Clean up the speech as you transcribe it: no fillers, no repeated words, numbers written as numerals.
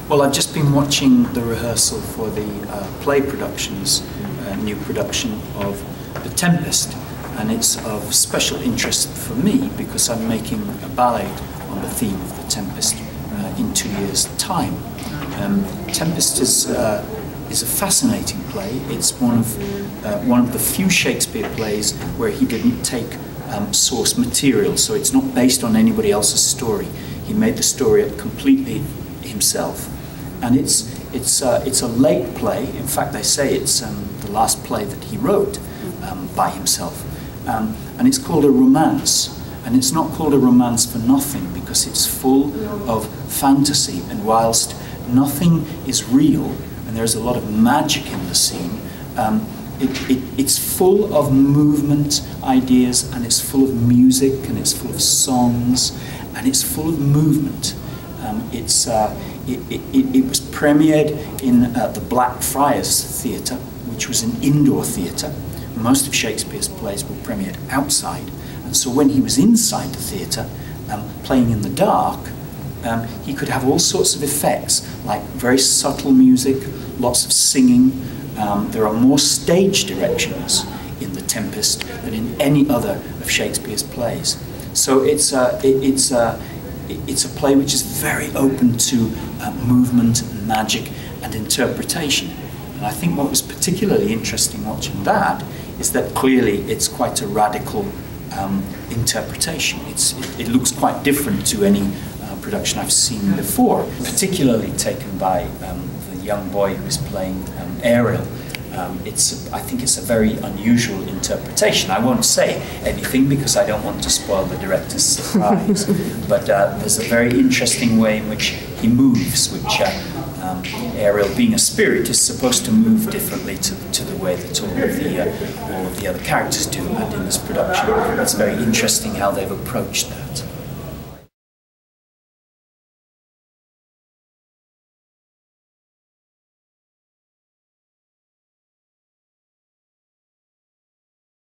Well, I've just been watching the rehearsal for the play production's new production of The Tempest, and it's of special interest for me because I'm making a ballet on the theme of The Tempest in 2 years' time. Tempest is a fascinating play. It's one of the few Shakespeare plays where he didn't take source material, so it's not based on anybody else's story. He made the story up completely himself, and it's a late play. In fact, they say it's the last play that he wrote by himself, and it's called a romance. And it's not called a romance for nothing, because it's full of fantasy, and whilst nothing is real and there's a lot of magic in the scene, it's full of movement ideas, and it's full of music, and it's full of songs, and it's full of movement. It was premiered in the Blackfriars Theatre, which was an indoor theatre. Most of Shakespeare's plays were premiered outside, and so when he was inside the theatre, playing in the dark, he could have all sorts of effects, like very subtle music, lots of singing. There are more stage directions in The Tempest than in any other of Shakespeare's plays. So it's a play which is very open to movement and magic and interpretation. And I think what was particularly interesting watching that is that clearly it's quite a radical interpretation. It looks quite different to any production I've seen before, particularly taken by the young boy who is playing Ariel. I think it's a very unusual interpretation. I won't say anything because I don't want to spoil the director's surprise, but there's a very interesting way in which he moves, which Ariel, being a spirit, is supposed to move differently to the way that all of the other characters do, and in this production it's very interesting how they've approached that.